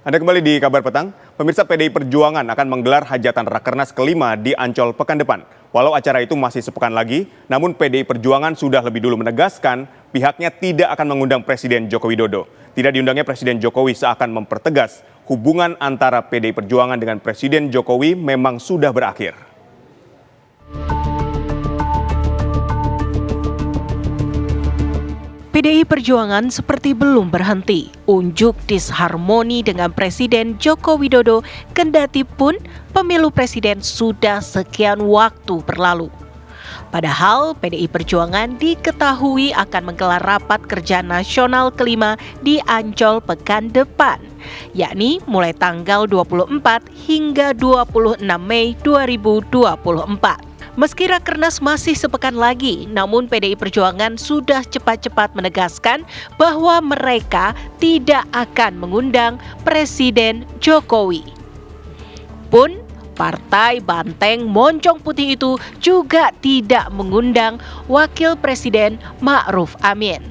Anda kembali di Kabar Petang. Pemirsa, PDI Perjuangan akan menggelar hajatan Rakernas kelima di Ancol pekan depan. Walau acara itu masih sepekan lagi, namun PDI Perjuangan sudah lebih dulu menegaskan pihaknya tidak akan mengundang Presiden Joko Widodo. Tidak diundangnya Presiden Jokowi seakan mempertegas hubungan antara PDI Perjuangan dengan Presiden Jokowi memang sudah berakhir. PDI Perjuangan seperti belum berhenti unjuk disharmoni dengan Presiden Joko Widodo kendati pun pemilu presiden sudah sekian waktu berlalu. Padahal PDI Perjuangan diketahui akan menggelar rapat kerja nasional kelima di Ancol pekan depan, yakni mulai tanggal 24 hingga 26 Mei 2024. Meski Rakernas masih sepekan lagi, namun PDI Perjuangan sudah cepat-cepat menegaskan bahwa mereka tidak akan mengundang Presiden Jokowi. Pun, Partai Banteng Moncong Putih itu juga tidak mengundang Wakil Presiden Ma'ruf Amin.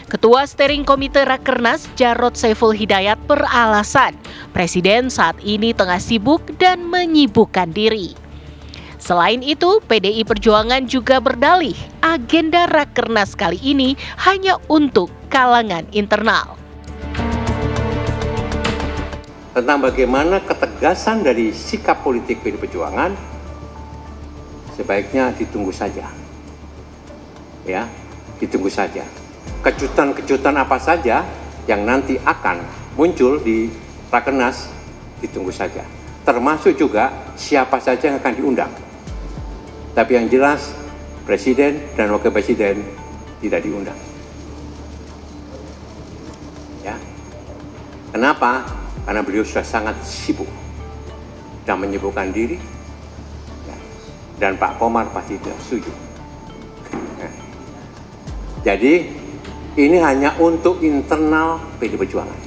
Ketua Steering Komite Rakernas Jarod Saiful Hidayat beralasan Presiden saat ini tengah sibuk dan menyibukkan diri. Selain itu, PDI Perjuangan juga berdalih agenda Rakernas kali ini hanya untuk kalangan internal. Tentang bagaimana ketegasan dari sikap politik PDI Perjuangan, sebaiknya ditunggu saja. Ya, ditunggu saja. Kejutan-kejutan apa saja yang nanti akan muncul di Rakernas, ditunggu saja. Termasuk juga siapa saja yang akan diundang. Tapi yang jelas, Presiden dan Wakil Presiden tidak diundang. Ya. Kenapa? Karena beliau sudah sangat sibuk dan menyibukkan diri. Ya. Dan Pak Komar pasti tidak setuju. Ya. Jadi, ini hanya untuk internal PDI Perjuangan.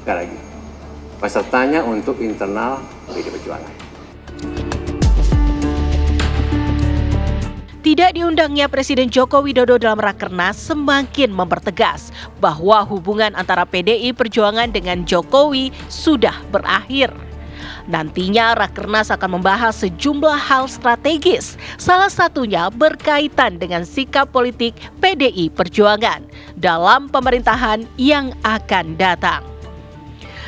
Sekali lagi, pesertanya untuk internal PDI Perjuangan. Tidak diundangnya Presiden Joko Widodo dalam Rakernas semakin mempertegas bahwa hubungan antara PDI Perjuangan dengan Jokowi sudah berakhir. Nantinya Rakernas akan membahas sejumlah hal strategis, salah satunya berkaitan dengan sikap politik PDI Perjuangan dalam pemerintahan yang akan datang.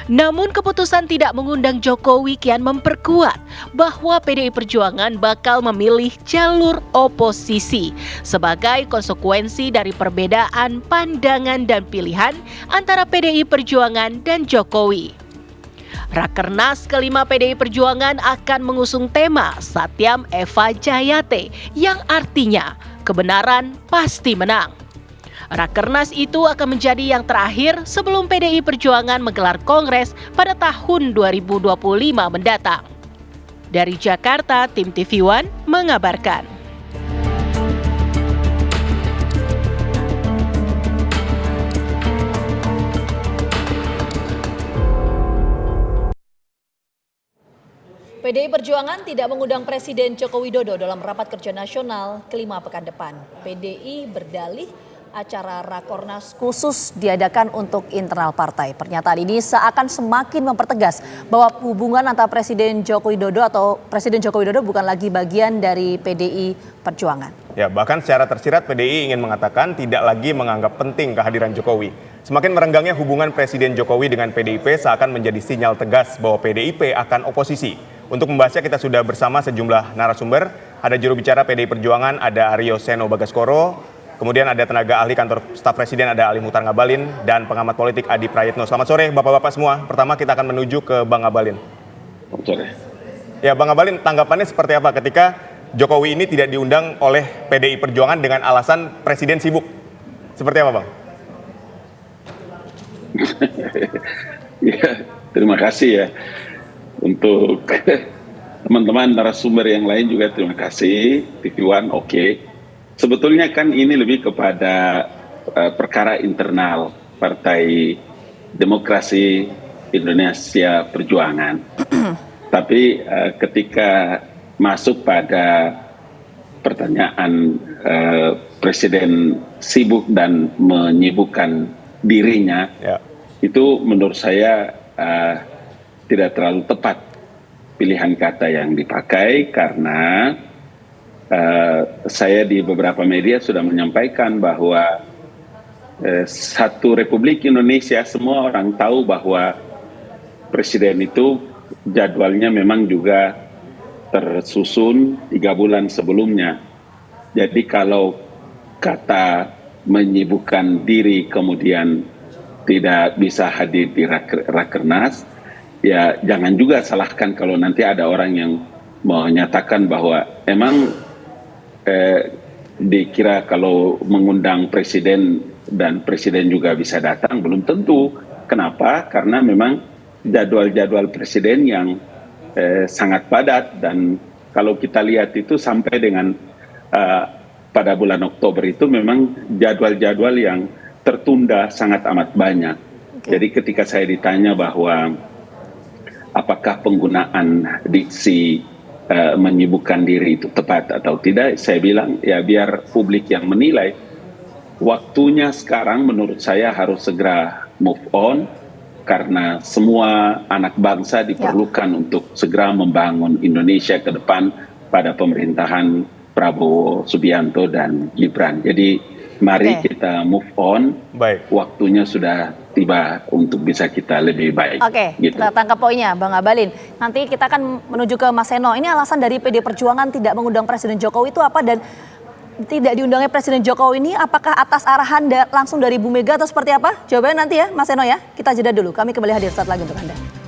Namun keputusan tidak mengundang Jokowi kian memperkuat bahwa PDI Perjuangan bakal memilih jalur oposisi sebagai konsekuensi dari perbedaan pandangan dan pilihan antara PDI Perjuangan dan Jokowi. Rakernas kelima PDI Perjuangan akan mengusung tema Satyam Eva Jayate yang artinya kebenaran pasti menang. Rakernas itu akan menjadi yang terakhir sebelum PDI Perjuangan menggelar kongres pada tahun 2025 mendatang. Dari Jakarta, tim TV One mengabarkan. PDI Perjuangan tidak mengundang Presiden Joko Widodo dalam rapat kerja nasional kelima pekan depan. PDI berdalih acara Rakornas khusus diadakan untuk internal partai. Pernyataan ini seakan semakin mempertegas bahwa hubungan antara Presiden Joko Widodo atau Presiden Joko Widodo bukan lagi bagian dari PDI Perjuangan. Ya, bahkan secara tersirat PDI ingin mengatakan tidak lagi menganggap penting kehadiran Jokowi. Semakin merenggangnya hubungan Presiden Jokowi dengan PDIP seakan menjadi sinyal tegas bahwa PDIP akan oposisi. Untuk membahasnya kita sudah bersama sejumlah narasumber. Ada juru bicara PDI Perjuangan, ada Aryo Seno Bagaskoro. Kemudian ada tenaga ahli kantor staf presiden, ada Ali Muhtar Ngabalin. Dan pengamat politik Adi Prayitno. Selamat sore bapak-bapak semua. Pertama kita akan menuju ke Bang Ngabalin. Selamat sore. Ya Bang Ngabalin, tanggapannya seperti apa ketika Jokowi ini tidak diundang oleh PDI Perjuangan dengan alasan presiden sibuk? Seperti apa Bang? Ya, terima kasih ya. Untuk teman-teman narasumber yang lain juga terima kasih. TV One oke. Sebetulnya kan ini lebih kepada perkara internal Partai Demokrasi Indonesia Perjuangan. Tapi ketika masuk pada pertanyaan Presiden sibuk dan menyibukkan dirinya, Ya. itu menurut saya tidak terlalu tepat pilihan kata yang dipakai, karena saya di beberapa media sudah menyampaikan bahwa satu Republik Indonesia semua orang tahu bahwa Presiden itu jadwalnya memang juga tersusun 3 bulan sebelumnya. Jadi kalau kata menyibukkan diri kemudian tidak bisa hadir di Rakernas, ya jangan juga salahkan kalau nanti ada orang yang menyatakan bahwa emang dikira kalau mengundang presiden dan presiden juga bisa datang. Belum tentu. Kenapa? Karena memang jadwal-jadwal presiden yang sangat padat, dan kalau kita lihat itu sampai dengan pada bulan Oktober itu memang jadwal-jadwal yang tertunda sangat amat banyak. Jadi ketika saya ditanya bahwa apakah penggunaan diksi menyibukkan diri itu tepat atau tidak, saya bilang ya biar publik yang menilai. Waktunya sekarang menurut saya harus segera move on, karena semua anak bangsa diperlukan untuk segera membangun Indonesia ke depan pada pemerintahan Prabowo Subianto dan Gibran. Jadi mari kita move on. Baik. Waktunya sudah tiba untuk bisa kita lebih baik. Gitu. Kita tangkap poinnya Bang Abalin. Nanti kita akan menuju ke Mas Seno. Ini alasan dari PD Perjuangan tidak mengundang Presiden Jokowi itu apa, dan tidak diundangnya Presiden Jokowi ini apakah atas arahan langsung dari Bu Mega atau seperti apa? Jawabannya nanti ya Mas Seno ya. Kita jeda dulu. Kami kembali hadir saat lagi untuk Anda.